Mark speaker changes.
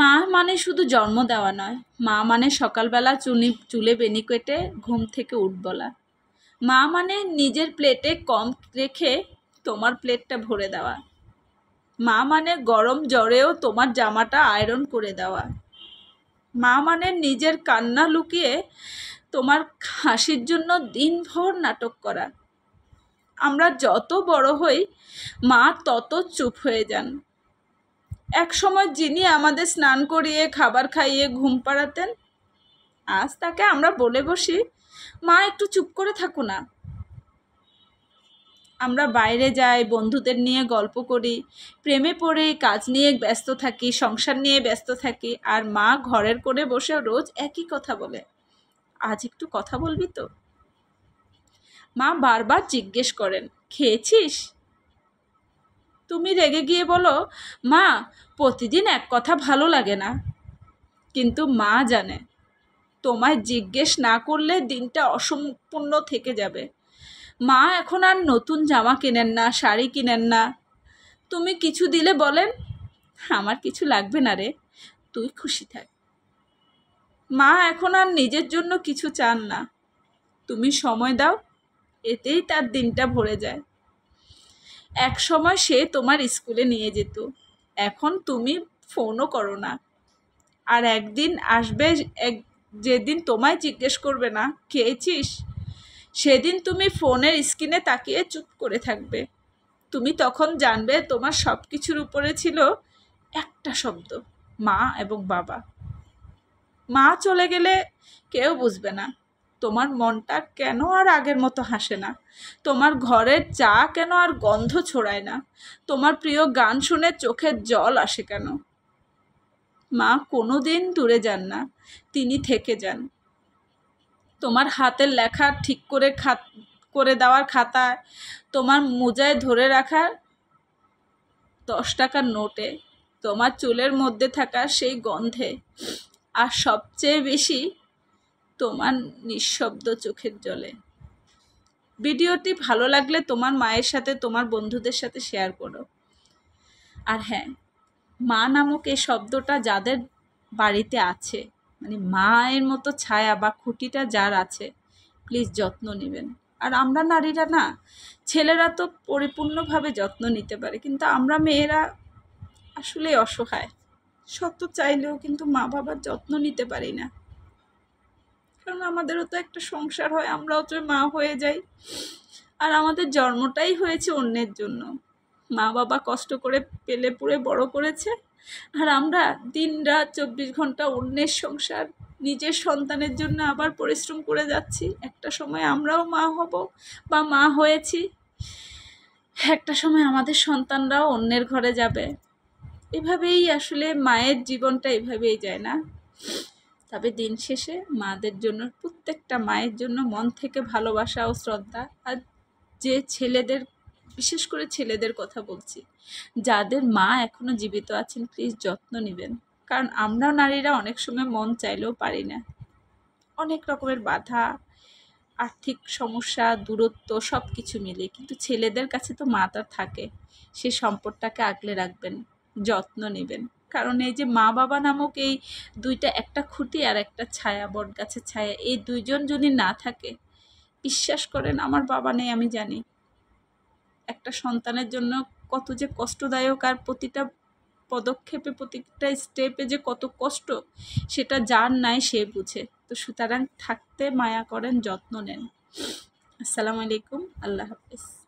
Speaker 1: মা মানে শুধু জন্ম দেওয়া নয়, মা মানে সকালবেলা চুলে বেনি কেটে ঘুম থেকে উঠ বলা। মা মানে নিজের প্লেটে কম রেখে তোমার প্লেটটা ভরে দেওয়া। মা মানে গরম জ্বরেও তোমার জামাটা আয়রন করে দেওয়া। মা মানে নিজের কান্না লুকিয়ে তোমার হাসির জন্য দিনভর নাটক করা। আমরা যত বড় হই মা তত চুপ হয়ে যান। এক সময় যিনি আমাদের স্নান করিয়ে খাবার খাইয়ে ঘুম পাড়াতেন, আজ তাকে আমরা বলে বসি, মা একটু চুপ করে থাকো না। আমরা বাইরে যাই, বন্ধুদের নিয়ে গল্প করি, প্রেমে পড়ে কাজ নিয়ে ব্যস্ত থাকি, সংসার নিয়ে ব্যস্ত থাকি, আর মা ঘরের কোণে বসে রোজ একই কথা বলে, আজ একটু কথা বলবি তো। মা বারবার জিজ্ঞেস করেন, খেয়েছিস? তুমি রেগে গিয়ে বলো, মা প্রতিদিন এক কথা ভালো লাগে না। কিন্তু মা জানে তোমায় জিজ্ঞেস না করলে দিনটা অসম্পূর্ণ থেকে যাবে। মা এখন আর নতুন জামা কেনেন না, শাড়ি কিনেন না। তুমি কিছু দিলে বলেন, আমার কিছু লাগবে না রে, তুই খুশি থাক। মা এখন আর নিজের জন্য কিছু চান না, তুমি সময় দাও, এতেই তার দিনটা ভরে যায়। এক সময় সে তোমার স্কুলে নিয়ে যেত, এখন তুমি ফোনও করো না। আর একদিন আসবে যেদিন তোমায় জিজ্ঞেস করবে না খেয়েছিস, সেদিন তুমি ফোনের স্ক্রিনে তাকিয়ে চুপ করে থাকবে। তুমি তখন জানবে তোমার সব কিছুর উপরে ছিল একটা শব্দ, মা এবং বাবা। মা চলে গেলে কেউ বুঝবে না তোমার মনটা কেন আর আগের মতো হাসে না, তোমার ঘরের চা কেন আর গন্ধ ছড়ায় না, তোমার প্রিয় গান শুনে চোখের জল আসে কেন। মা কোনো দিন দূরে যান না, তিনি থেকে যান। তোমার হাতের লেখা ঠিক করে দেওয়ার খাতায়, তোমার মোজায় ধরে রাখার 10 টাকার নোটে, তোমার চুলের মধ্যে থাকা সেই গন্ধে, আর সবচেয়ে বেশি তোমার নিঃশব্দ চোখের জলে। ভিডিওটি ভালো লাগলে তোমার মায়ের সাথে, তোমার বন্ধুদের সাথে শেয়ার করো। আর হ্যাঁ, মা নামক এই শব্দটা যাদের বাড়িতে আছে, মানে মায়ের মতো ছায়া বা খুঁটিটা যার আছে, প্লিজ যত্ন নেবেন। আর আমরা নারীরা না, ছেলেরা তো পরিপূর্ণভাবে যত্ন নিতে পারে, কিন্তু আমরা মেয়েরা আসলে অসহায়, শত চাইলেও কিন্তু মা বাবার যত্ন নিতে পারি না। কারণ আমাদেরও তো একটা সংসার হয়, আমরাও তো মা হয়ে যাই। আর আমাদের জন্মটাই হয়েছে অন্যের জন্য। মা বাবা কষ্ট করে পেলে পুড়ে বড় করেছে, আর আমরা দিন রাত 24 ঘন্টা অন্যের সংসার, নিজের সন্তানের জন্য আবার পরিশ্রম করে যাচ্ছি। একটা সময় আমরাও মা হব বা মা হয়েছি, একটা সময় আমাদের সন্তানরাও অন্যের ঘরে যাবে। এভাবেই আসলে মায়ের জীবনটা এভাবেই যায় না। তবে দিন শেষে মাদের জন্য, প্রত্যেকটা মায়ের জন্য মন থেকে ভালোবাসা ও শ্রদ্ধা। আর যে ছেলেদের, বিশেষ করে ছেলেদের কথা বলছি, যাদের মা এখনো জীবিত আছেন, প্লিজ যত্ন নেবেন। কারণ আমরা নারীরা অনেক সময় মন চাইলেও পারি না, অনেক রকমের বাধা, আর্থিক সমস্যা, দূরত্ব, সব কিছু মিলিয়ে। কিন্তু ছেলেদের কাছে তো মাটা থাকে, সেই সম্পদটাকে আগলে রাখবেন, যত্ন নেবেন। কারণ এই যে মা বাবা নামক এই দুইটা, একটা খুঁটি আর একটা ছায়া, বট গাছের ছায়া, এই দুইজন যদি না থাকে, বিশ্বাস করেন, আমার বাবা নেই আমি জানি, একটা সন্তানের জন্য কত যে কষ্টদায়ক, আর প্রতিটা পদক্ষেপে, প্রতিটা স্টেপে যে কত কষ্ট, সেটা যার নাই সে বুঝে। তো সুতরাং থাকতে মায়া করেন, যত্ন নেন। আসসালামু আলাইকুম, আল্লাহ হাফেজ।